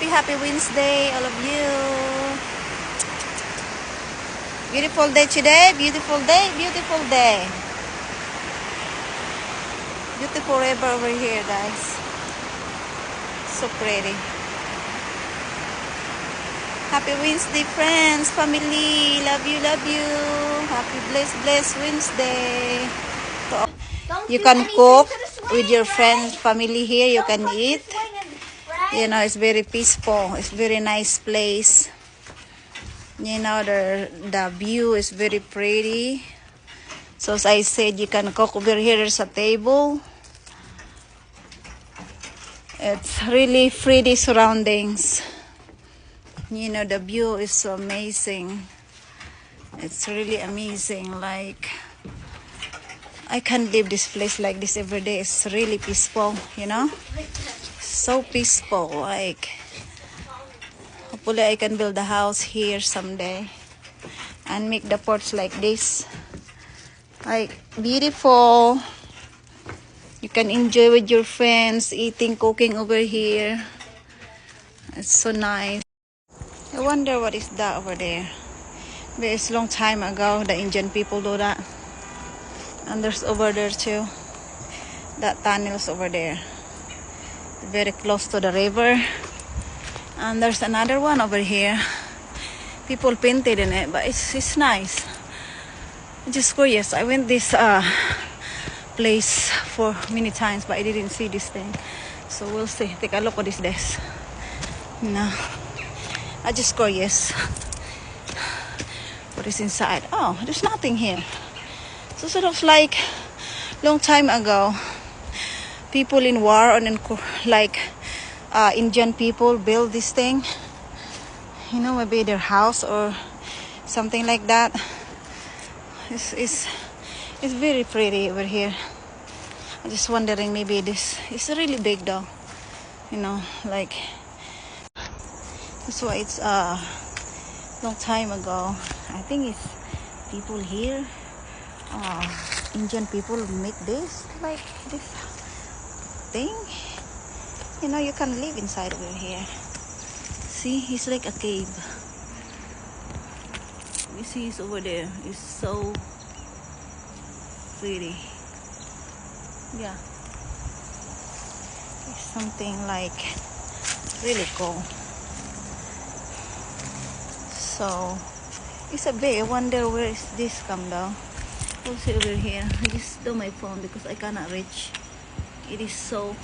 happy Wednesday, all of you. Beautiful day today, beautiful day, beautiful day. Beautiful river over here, guys. So pretty. Happy Wednesday, friends, family. Love you, love you. Happy blessed Wednesday. You can cook with your friends, family here. You can eat. You know, it's very peaceful. It's very nice place. You know, the view is very pretty. So as I said, you can cook over here. There's a table. It's really pretty surroundings. You know, the view is so amazing. It's really amazing. Like, I can't leave this place like this every day. It's really peaceful, you know. So peaceful. Like, hopefully I can build a house here someday and make the porch like this. Like, beautiful. You can enjoy with your friends, eating, cooking over here. It's so nice. I wonder what is that over there. But it's a long time ago the Indian people do that. And there's over there too. That tunnel's over there. Very close to the river. And there's another one over here. People painted in it, but it's nice. Just curious. I went this place for many times, but I didn't see this thing. So we'll see. Take a look at this desk. No. I just curious. What is inside? Oh, there's nothing here. So sort of like long time ago, people in war and like Indian people build this thing. You know, maybe their house or something like that. It's very pretty over here. I'm just wondering, maybe this is really big though. You know, like that's why it's long time ago. I think it's people here. Indian people make this, like this thing. You know, you can live inside over here. See, it's like a cave. You see, it's over there. It's so pretty. Yeah, it's something like really cool. So it's a bit. I wonder where is this come down. We'll see over here. I just do my phone because I cannot reach. It is so.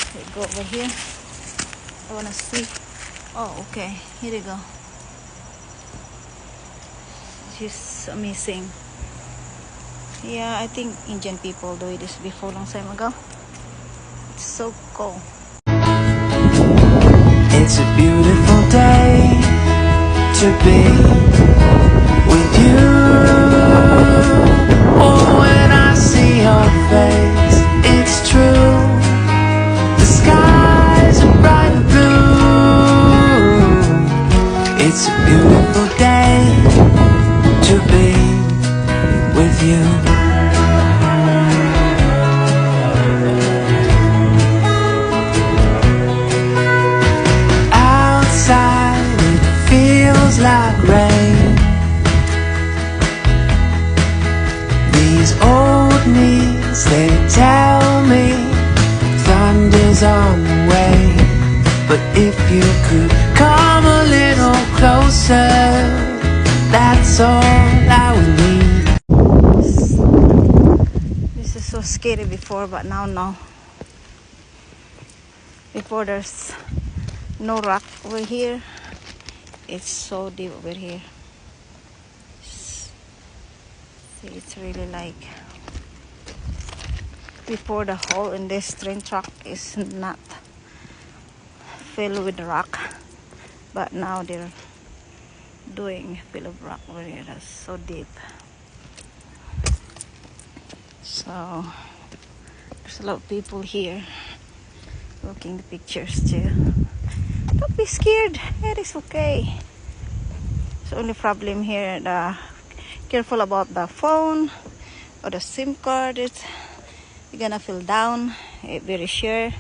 Okay, go over here. I wanna see. Oh, okay. Here we go. It's amazing. Yeah, I think Indian people do this before long time ago. It's so cool. It's a beautiful day to be with you. Oh, when I see your face, it's true. The skies are bright and blue. It's a beautiful day to be with you. Outside it feels like rain. These old knees, they tell me thunder's on the way. But if you could come a little closer, that's all I would need. This is so scary before, but now no. Before there's no rock over here. It's so deep over here. See, it's really like before the hole in this train track is not filled with rock, but now they're doing fill of rock over here. That's so deep. So there's a lot of people here looking the pictures too. Don't be scared. It is okay. The only problem here, careful about the phone or the SIM card. You're gonna feel down. Very sure,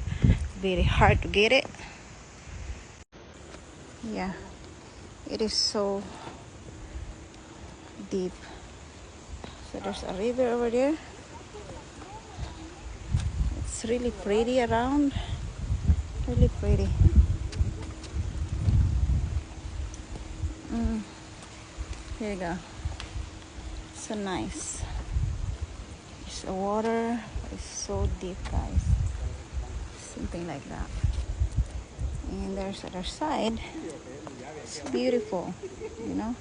very hard to get it. Yeah, it is so deep. So there's a river over there. It's really pretty around. Really pretty. Here you go. So nice. It's a water. It's so deep, guys. Something like that. And there's other side. It's beautiful, you know.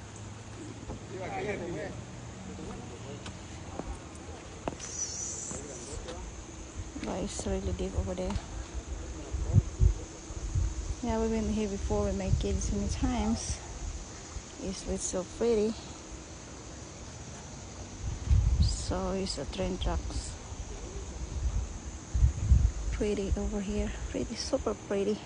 But it's really deep over there. Yeah, we've been here before with my kids many times. It's so pretty. So it's a train tracks. Pretty over here. Pretty, super pretty.